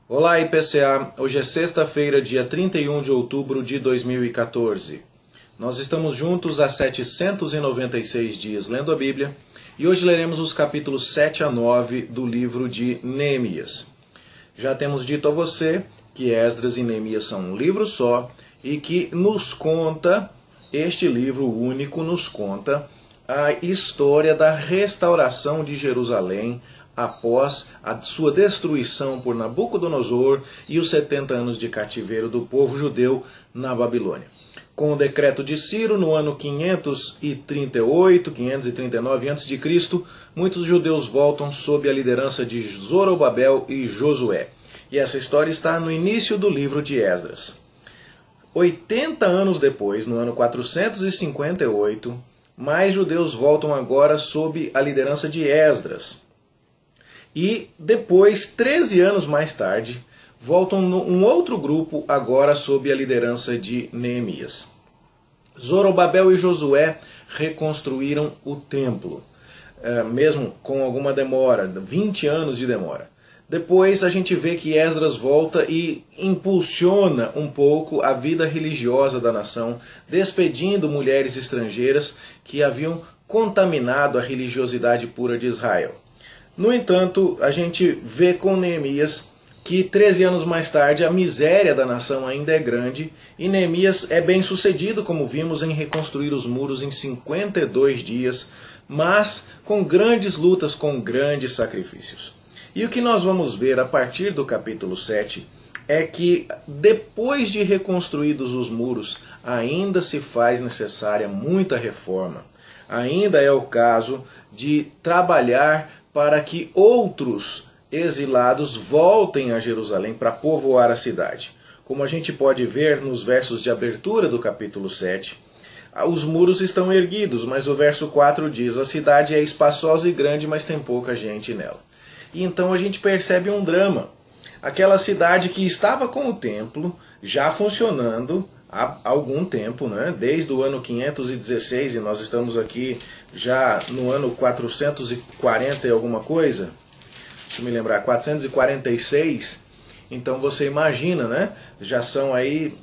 Olá IPCA, hoje é sexta-feira, dia 31 de outubro de 2014. Nós estamos juntos há 796 dias lendo a Bíblia e hoje leremos os capítulos 7 a 9 do livro de Neemias. Já temos dito a você que Esdras e Neemias são um livro só e que este livro único nos conta a história da restauração de Jerusalém após a sua destruição por Nabucodonosor e os 70 anos de cativeiro do povo judeu na Babilônia. Com o decreto de Ciro, no ano 539 a.C., muitos judeus voltam sob a liderança de Zorobabel e Josué. E essa história está no início do livro de Esdras. 80 anos depois, no ano 458, mais judeus voltam agora sob a liderança de Esdras. E depois, 13 anos mais tarde, voltam um outro grupo agora sob a liderança de Neemias. Zorobabel e Josué reconstruíram o templo, mesmo com alguma demora, 20 anos de demora. Depois a gente vê que Esdras volta e impulsiona um pouco a vida religiosa da nação, despedindo mulheres estrangeiras que haviam contaminado a religiosidade pura de Israel. No entanto, a gente vê com Neemias que 13 anos mais tarde a miséria da nação ainda é grande e Neemias é bem sucedido, como vimos, em reconstruir os muros em 52 dias, mas com grandes lutas, com grandes sacrifícios. E o que nós vamos ver a partir do capítulo 7 é que depois de reconstruídos os muros, ainda se faz necessária muita reforma. Ainda é o caso de trabalhar para que outros exilados voltem a Jerusalém para povoar a cidade. Como a gente pode ver nos versos de abertura do capítulo 7, os muros estão erguidos, mas o verso 4 diz: a cidade é espaçosa e grande, mas tem pouca gente nela. E então a gente percebe um drama. Aquela cidade que estava com o templo já funcionando há algum tempo, né? Desde o ano 516, e nós estamos aqui já no ano 440 e alguma coisa. Deixa eu me lembrar, 446. Então você imagina, né? Já são aí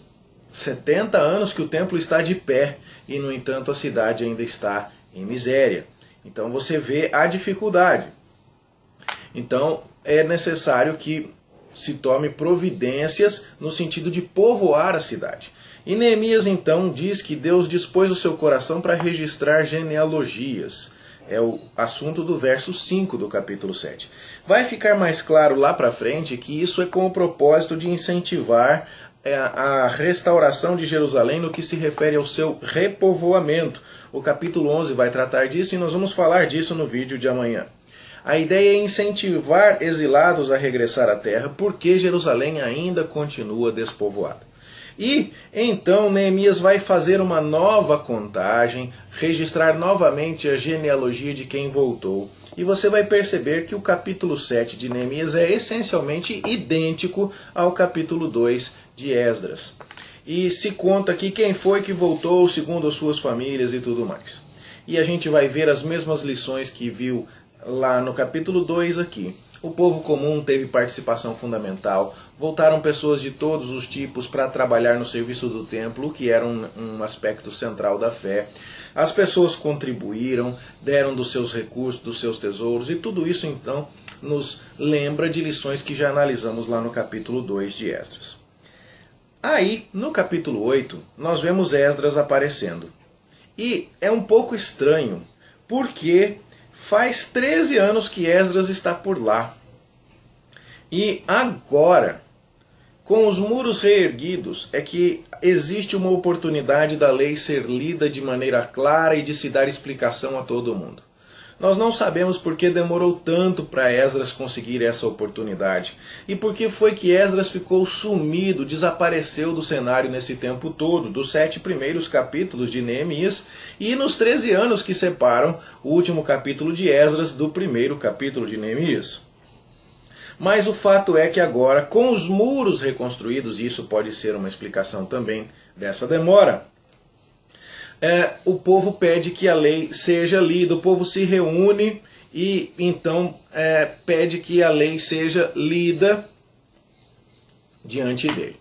70 anos que o templo está de pé e, no entanto, a cidade ainda está em miséria. Então você vê a dificuldade. Então é necessário que se tome providências no sentido de povoar a cidade. E Neemias então diz que Deus dispôs o seu coração para registrar genealogias. É o assunto do verso 5 do capítulo 7. Vai ficar mais claro lá para frente que isso é com o propósito de incentivar a restauração de Jerusalém no que se refere ao seu repovoamento. O capítulo 11 vai tratar disso e nós vamos falar disso no vídeo de amanhã. A ideia é incentivar exilados a regressar à terra, porque Jerusalém ainda continua despovoada. E então Neemias vai fazer uma nova contagem, registrar novamente a genealogia de quem voltou. E você vai perceber que o capítulo 7 de Neemias é essencialmente idêntico ao capítulo 2 de Esdras. E se conta aqui quem foi que voltou segundo as suas famílias e tudo mais. E a gente vai ver as mesmas lições que viu lá no capítulo 2 aqui. O povo comum teve participação fundamental, voltaram pessoas de todos os tipos para trabalhar no serviço do templo, que era um aspecto central da fé. As pessoas contribuíram, deram dos seus recursos, dos seus tesouros, e tudo isso então nos lembra de lições que já analisamos lá no capítulo 2 de Esdras. Aí, no capítulo 8, nós vemos Esdras aparecendo. E é um pouco estranho, porque faz 13 anos que Esdras está por lá. E agora, com os muros reerguidos, é que existe uma oportunidade da lei ser lida de maneira clara e de se dar explicação a todo mundo. Nós não sabemos por que demorou tanto para Esdras conseguir essa oportunidade. E por que foi que Esdras ficou sumido, desapareceu do cenário nesse tempo todo, dos 7 primeiros capítulos de Neemias e nos 13 anos que separam o último capítulo de Esdras do primeiro capítulo de Neemias. Mas o fato é que agora, com os muros reconstruídos, e isso pode ser uma explicação também dessa demora, o povo pede que a lei seja lida, o povo se reúne e então pede que a lei seja lida diante dele.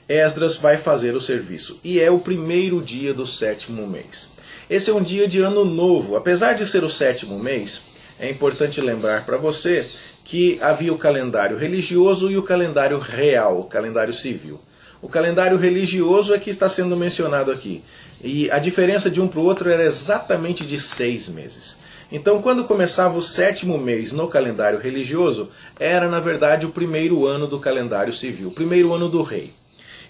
Esdras vai fazer o serviço e é o primeiro dia do 7º mês. Esse é um dia de ano novo. Apesar de ser o 7º mês, é importante lembrar para você que havia o calendário religioso e o calendário real, o calendário civil. O calendário religioso é que está sendo mencionado aqui. E a diferença de um para o outro era exatamente de 6 meses. Então, quando começava o 7º mês no calendário religioso, era na verdade o primeiro ano do calendário civil, o primeiro ano do rei.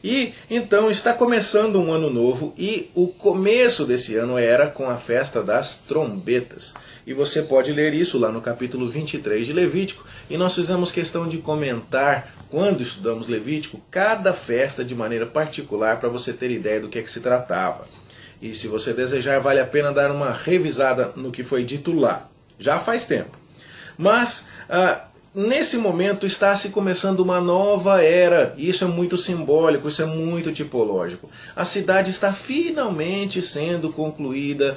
E então está começando um ano novo e o começo desse ano era com a festa das trombetas. E você pode ler isso lá no capítulo 23 de Levítico. E nós fizemos questão de comentar, quando estudamos Levítico, cada festa de maneira particular para você ter ideia do que é que se tratava. E se você desejar, vale a pena dar uma revisada no que foi dito lá. Já faz tempo. Mas nesse momento está se começando uma nova era, e isso é muito simbólico, isso é muito tipológico. A cidade está finalmente sendo concluída,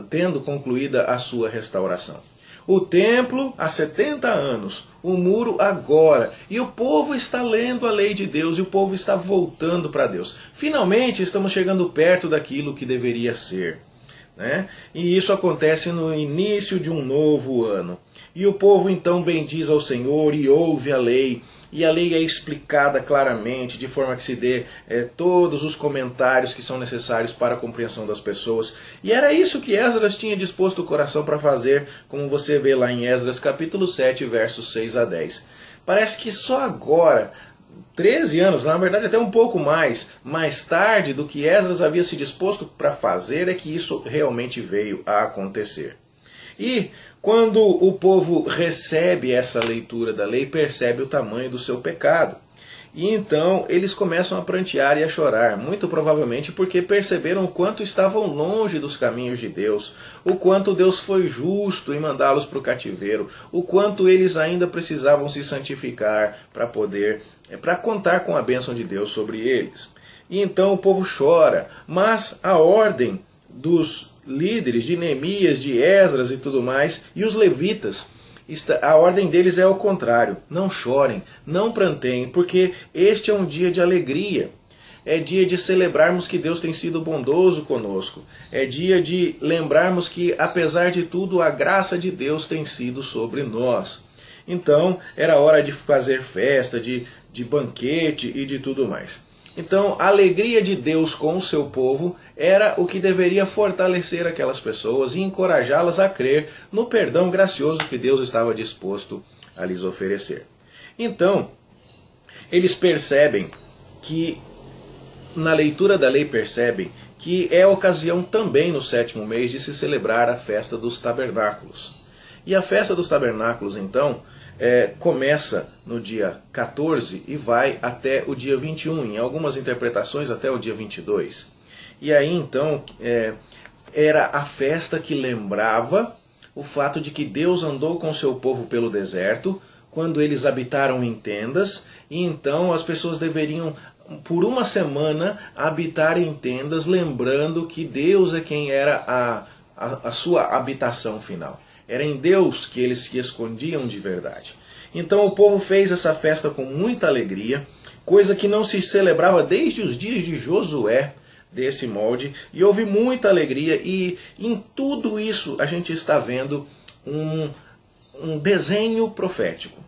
tendo concluída a sua restauração. O templo há 70 anos, o muro agora, e o povo está lendo a lei de Deus, e o povo está voltando para Deus. Finalmente estamos chegando perto daquilo que deveria ser, né? E isso acontece no início de um novo ano. E o povo então bendiz ao Senhor e ouve a lei. E a lei é explicada claramente, de forma que se dê todos os comentários que são necessários para a compreensão das pessoas. E era isso que Esdras tinha disposto o coração para fazer, como você vê lá em Esdras capítulo 7, versos 6 a 10. Parece que só agora, 13 anos, na verdade até um pouco mais tarde do que Esdras havia se disposto para fazer, é que isso realmente veio a acontecer. E quando o povo recebe essa leitura da lei, percebe o tamanho do seu pecado. E então eles começam a prantear e a chorar, muito provavelmente porque perceberam o quanto estavam longe dos caminhos de Deus, o quanto Deus foi justo em mandá-los para o cativeiro, o quanto eles ainda precisavam se santificar para contar com a bênção de Deus sobre eles. E então o povo chora, mas a ordem dos líderes, de Neemias, de Esdras e tudo mais, e os levitas, a ordem deles é ao contrário. Não chorem, não pranteiem, porque este é um dia de alegria. É dia de celebrarmos que Deus tem sido bondoso conosco. É dia de lembrarmos que, apesar de tudo, a graça de Deus tem sido sobre nós. Então, era hora de fazer festa, de banquete e de tudo mais. Então, a alegria de Deus com o seu povo era o que deveria fortalecer aquelas pessoas e encorajá-las a crer no perdão gracioso que Deus estava disposto a lhes oferecer. Então, eles percebem que, na leitura da lei percebem que é a ocasião também no 7º mês de se celebrar a festa dos tabernáculos. E a festa dos tabernáculos, então, começa no dia 14 e vai até o dia 21, em algumas interpretações até o dia 22. E aí então era a festa que lembrava o fato de que Deus andou com seu povo pelo deserto, quando eles habitaram em tendas, e então as pessoas deveriam, por uma semana, habitar em tendas, lembrando que Deus é quem era a sua habitação final. Era em Deus que eles se escondiam de verdade. Então o povo fez essa festa com muita alegria, coisa que não se celebrava desde os dias de Josué, desse molde, e houve muita alegria, e em tudo isso a gente está vendo um desenho profético.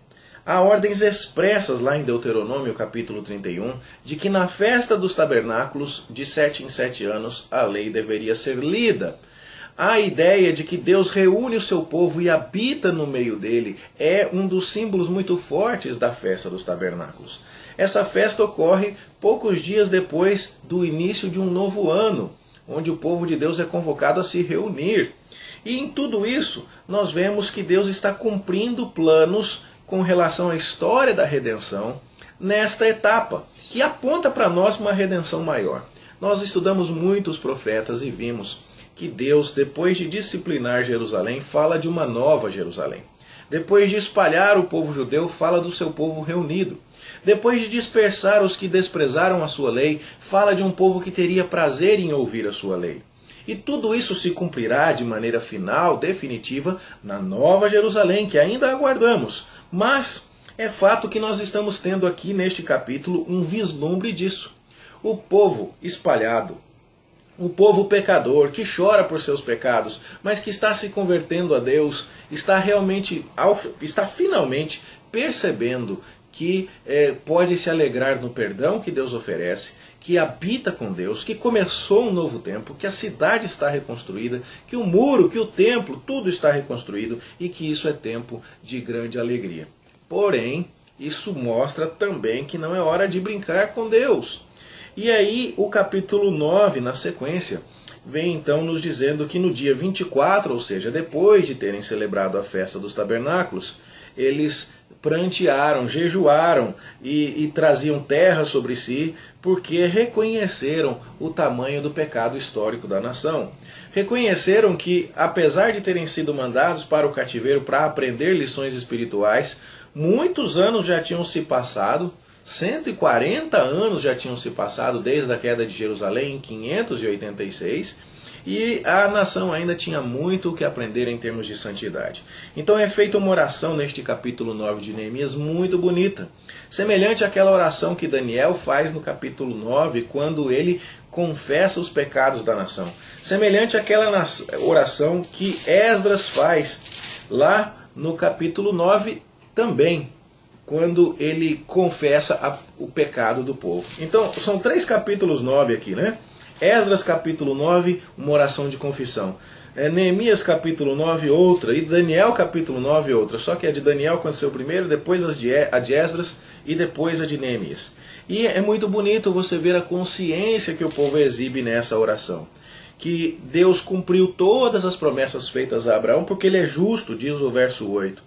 Há ordens expressas lá em Deuteronômio capítulo 31, de que na festa dos tabernáculos, de 7 em 7 anos, a lei deveria ser lida. A ideia de que Deus reúne o seu povo e habita no meio dele é um dos símbolos muito fortes da festa dos tabernáculos. Essa festa ocorre poucos dias depois do início de um novo ano, onde o povo de Deus é convocado a se reunir. E em tudo isso, nós vemos que Deus está cumprindo planos com relação à história da redenção nesta etapa, que aponta para nós uma redenção maior. Nós estudamos muitos profetas e vimos que Deus, depois de disciplinar Jerusalém, fala de uma nova Jerusalém. Depois de espalhar o povo judeu, fala do seu povo reunido. Depois de dispersar os que desprezaram a sua lei, fala de um povo que teria prazer em ouvir a sua lei. E tudo isso se cumprirá de maneira final, definitiva, na nova Jerusalém, que ainda aguardamos. Mas É fato que nós estamos tendo aqui neste capítulo um vislumbre disso. O povo espalhado, um povo pecador que chora por seus pecados, mas que está se convertendo a Deus, está finalmente percebendo que pode se alegrar no perdão que Deus oferece, que habita com Deus, que começou um novo tempo, que a cidade está reconstruída, que o muro, que o templo, tudo está reconstruído e que isso é tempo de grande alegria. Porém, isso mostra também que não é hora de brincar com Deus. E aí o capítulo 9, na sequência, vem então nos dizendo que no dia 24, ou seja, depois de terem celebrado a festa dos tabernáculos, eles prantearam, jejuaram e traziam terra sobre si, porque reconheceram o tamanho do pecado histórico da nação. Reconheceram que, apesar de terem sido mandados para o cativeiro para aprender lições espirituais, muitos anos já tinham se passado, 140 anos já tinham se passado desde a queda de Jerusalém em 586, e a nação ainda tinha muito o que aprender em termos de santidade. Então é feita uma oração neste capítulo 9 de Neemias muito bonita, semelhante àquela oração que Daniel faz no capítulo 9, quando ele confessa os pecados da nação. Semelhante àquela oração que Esdras faz lá no capítulo 9 também, quando ele confessa o pecado do povo. Então, são 3 capítulos 9 aqui, né? Esdras capítulo 9, uma oração de confissão. Neemias capítulo 9, outra. E Daniel capítulo 9, outra. Só que a de Daniel aconteceu primeiro, depois a de Esdras e depois a de Neemias. E é muito bonito você ver a consciência que o povo exibe nessa oração. Que Deus cumpriu todas as promessas feitas a Abraão, porque ele é justo, diz o verso 8.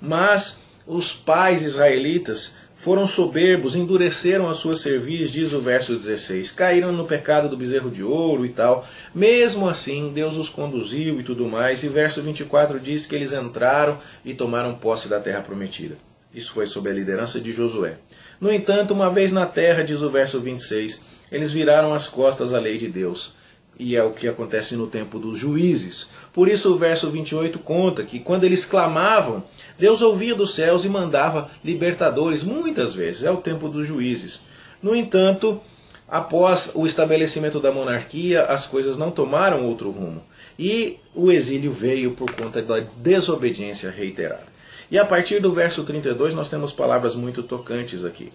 Mas os pais israelitas foram soberbos, endureceram a sua cerviz, diz o verso 16. Caíram no pecado do bezerro de ouro e tal. Mesmo assim, Deus os conduziu e tudo mais. E verso 24 diz que eles entraram e tomaram posse da terra prometida. Isso foi sob a liderança de Josué. No entanto, uma vez na terra, diz o verso 26, eles viraram as costas à lei de Deus. E é o que acontece no tempo dos juízes. Por isso o verso 28 conta que quando eles clamavam, Deus ouvia dos céus e mandava libertadores muitas vezes. É o tempo dos juízes. No entanto, após o estabelecimento da monarquia, as coisas não tomaram outro rumo. E o exílio veio por conta da desobediência reiterada. E a partir do verso 32 nós temos palavras muito tocantes aqui.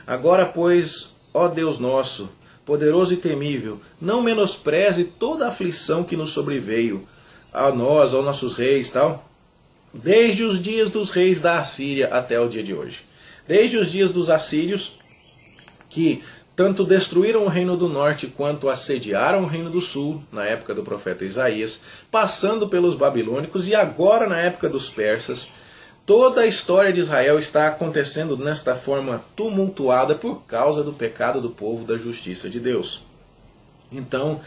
Agora, pois, ó Deus nosso, poderoso e temível, não menospreze toda a aflição que nos sobreveio, a nós, aos nossos reis, tal, desde os dias dos reis da Assíria até o dia de hoje. Desde os dias dos assírios, que tanto destruíram o reino do norte quanto assediaram o reino do sul, na época do profeta Isaías, passando pelos babilônicos e agora na época dos persas, toda a história de Israel está acontecendo nesta forma tumultuada por causa do pecado do povo, da justiça de Deus. Então,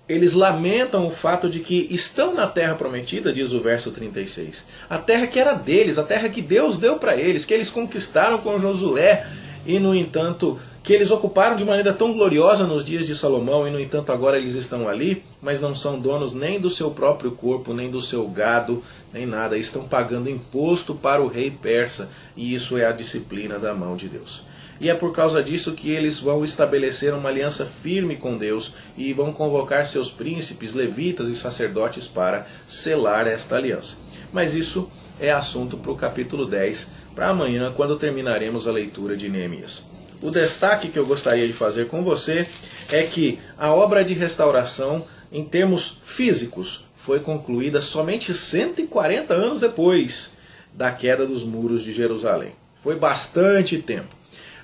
eles lamentam o fato de que estão na terra prometida, diz o verso 36. A terra que era deles, a terra que Deus deu para eles, que eles conquistaram com Josué, e no entanto, que eles ocuparam de maneira tão gloriosa nos dias de Salomão, e no entanto agora eles estão ali, mas não são donos nem do seu próprio corpo, nem do seu gado, nem nada. Estão pagando imposto para o rei persa, e isso é a disciplina da mão de Deus. E é por causa disso que eles vão estabelecer uma aliança firme com Deus e vão convocar seus príncipes, levitas e sacerdotes para selar esta aliança. Mas isso é assunto para o capítulo 10, para amanhã, quando terminaremos a leitura de Neemias. O destaque que eu gostaria de fazer com você é que a obra de restauração, em termos físicos, foi concluída somente 140 anos depois da queda dos muros de Jerusalém. Foi bastante tempo.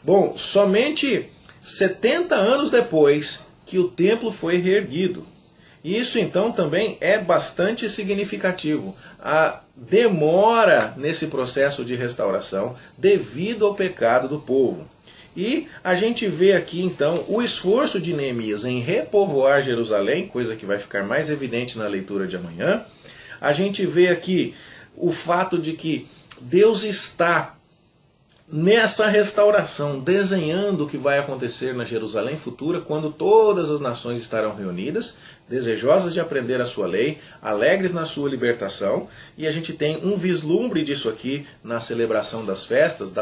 Bom, somente 70 anos depois que o templo foi reerguido. E isso então também é bastante significativo. A demora nesse processo de restauração devido ao pecado do povo. E a gente vê aqui então o esforço de Neemias em repovoar Jerusalém, coisa que vai ficar mais evidente na leitura de amanhã. A gente vê aqui o fato de que Deus está nessa restauração, desenhando o que vai acontecer na Jerusalém futura, quando todas as nações estarão reunidas, desejosas de aprender a sua lei, alegres na sua libertação, e a gente tem um vislumbre disso aqui na celebração das festas,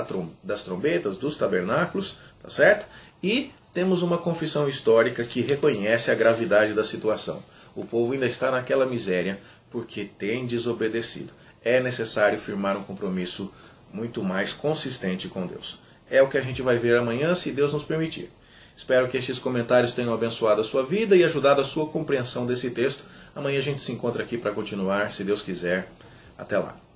das trombetas, dos tabernáculos, tá certo? E temos uma confissão histórica que reconhece a gravidade da situação. O povo ainda está naquela miséria porque tem desobedecido. É necessário firmar um compromisso muito mais consistente com Deus. É o que a gente vai ver amanhã, se Deus nos permitir. Espero que estes comentários tenham abençoado a sua vida e ajudado a sua compreensão desse texto. Amanhã a gente se encontra aqui para continuar, se Deus quiser. Até lá.